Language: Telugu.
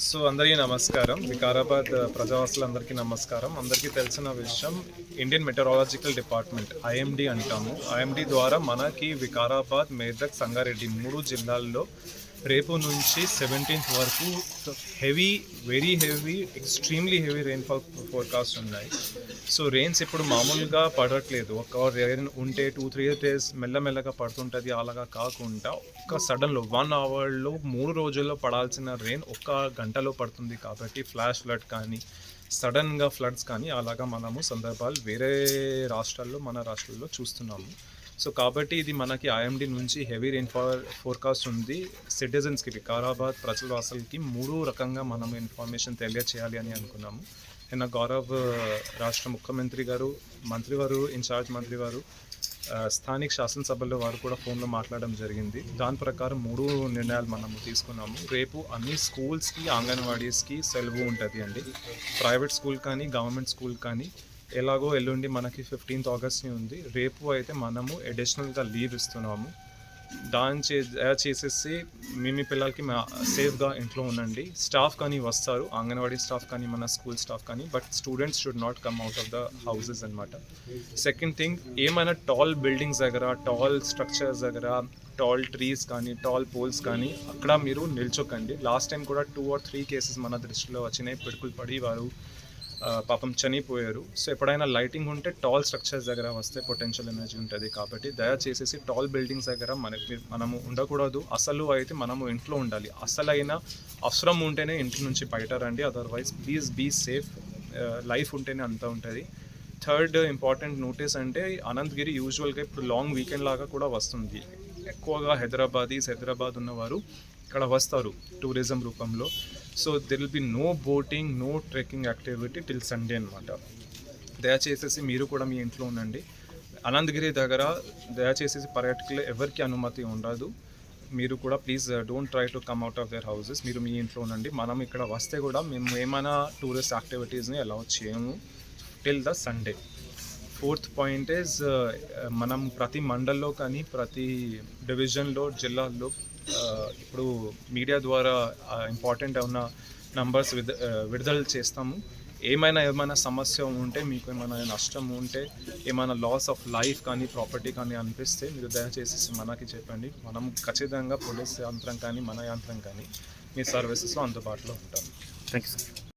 సో అందరికీ నమస్కారం. వికారాబాద్ ప్రజావాసులందరికీ నమస్కారం. అందరికీ తెలిసిన విషయం, ఇండియన్ మెటరాలజికల్ డిపార్ట్మెంట్ ఐఎండి అంటాము. ఐఎండి ద్వారా మనకి వికారాబాద్, మేదక్, సంగారెడ్డి 3 జిల్లాల్లో రేపు నుంచి 17th వరకు very heavy, extremely heavy rainfall forecast ఉన్నాయి. సో రెయిన్స్ ఇప్పుడు మామూలుగా పడట్లేదు. ఒక రెయిన్ ఉంటే 2-3 days మెల్లమెల్లగా పడుతుంటుంది. అలాగా కాకుండా ఒక్క సడన్లో 1 hourలో 3 రోజుల్లో పడాల్సిన రెయిన్ ఒక్క గంటలో పడుతుంది. కాబట్టి ఫ్లాష్ ఫ్లడ్ కానీ, సడన్గా ఫ్లడ్స్ కానీ అలాగా మనము సందర్భాలు వేరే రాష్ట్రాల్లో, మన రాష్ట్రాల్లో చూస్తున్నాము. సో కాబట్టి ఇది మనకి ఐఎండి నుంచి హెవీ రెయిన్ఫాల్ ఫోర్కాస్ట్ ఉంది. సిటిజన్స్కి, వికారాబాద్ ప్రజలవాసులకి 3 రకంగా మనం ఇన్ఫర్మేషన్ తెలియచేయాలి అని అనుకున్నాము. నిన్న గౌరవ్ రాష్ట్ర ముఖ్యమంత్రి గారు, మంత్రి వారు, ఇన్ఛార్జ్ మంత్రి వారు, స్థానిక శాసనసభలో వారు కూడా ఫోన్లో మాట్లాడడం జరిగింది. దాని ప్రకారం 3 నిర్ణయాలు మనము తీసుకున్నాము. రేపు అన్ని స్కూల్స్కి, అంగన్వాడీస్కి సెలవు ఉంటుంది అండి. ప్రైవేట్ స్కూల్ కానీ, గవర్నమెంట్ స్కూల్ కానీ. ఎలాగో ఎల్లుండి మనకి 15th August ఉంది. రేపు అయితే మనము అడిషనల్గా లీవ్ ఇస్తున్నాము. దయచేసేసి మీ పిల్లలకి సేఫ్గా ఇంట్లో ఉండండి. స్టాఫ్ కానీ వస్తారు, అంగన్వాడీ స్టాఫ్ కానీ, మన స్కూల్ స్టాఫ్ కానీ, but students should not come out of the houses అనమాట. సెకండ్ థింగ్, ఏమైనా టాల్ బిల్డింగ్స్ దగ్గర, టాల్ స్ట్రక్చర్స్ దగ్గర, టాల్ ట్రీస్ కానీ, టాల్ పోల్స్ కానీ అక్కడ మీరు నిల్చోకండి. లాస్ట్ టైం కూడా 2 or 3 కేసెస్ మన దృష్టిలో వచ్చినాయి. పిడుకులు పడి వారు పాపం చనిపోయారు. సో ఎప్పుడైనా లైటింగ్ ఉంటే టాల్ స్ట్రక్చర్స్ దగ్గర వస్తే పొటెన్షియల్ ఎనర్జీ ఉంటుంది. కాబట్టి దయచేసి టాల్ బిల్డింగ్స్ దగ్గర మనము ఉండకూడదు. అసలు అయితే మనము ఇంట్లో ఉండాలి. అసలైన అవసరం ఉంటేనే ఇంటి నుంచి బయట రండి. Otherwise please be safe. Life ఉంటేనే అంతా ఉంటుంది. థర్డ్ ఇంపార్టెంట్ నోటీస్ అంటే, అనంతగిరి యూజువల్గా ఇప్పుడు లాంగ్ వీకెండ్ లాగా కూడా వస్తుంది. ఎక్కువగా హైదరాబాద్ ఉన్నవారు ఇక్కడ వస్తారు టూరిజం రూపంలో. So there will be no boating, no trekking activity till Sunday అనమాట. దయచేసి మీరు కూడా మీ ఇంట్లో ఉండండి. అనంతగిరి దగ్గర దయచేసి పర్యాటకులు ఎవరికి అనుమతి ఉండదు. మీరు కూడా please don't try to come out of their houses. మీరు మీ ఇంట్లో ఉండండి. మనం ఇక్కడ వస్తే కూడా మేము ఏమైనా టూరిస్ట్ యాక్టివిటీస్ని అలౌ చేయము till the Sunday. Fourth point is, మనం ప్రతి మండల్లో కానీ, ప్రతి డివిజన్లో, జిల్లాల్లో ఇప్పుడు మీడియా ద్వారా ఇంపార్టెంట్ ఉన్న నంబర్స్ విడుదల చేస్తాము. ఏమైనా సమస్య ఉంటే, మీకు ఏమైనా నష్టం ఉంటే, ఏమైనా లాస్ ఆఫ్ లైఫ్ కానీ, ప్రాపర్టీ కానీ అనిపిస్తే మీరు దయచేసి మనకి చెప్పండి. మనం ఖచ్చితంగా పోలీస్ యంత్రం కానీ, మన యంత్రం కానీ మీ సర్వీసెస్లో అందుబాటులో ఉంటాము. Thank you sir.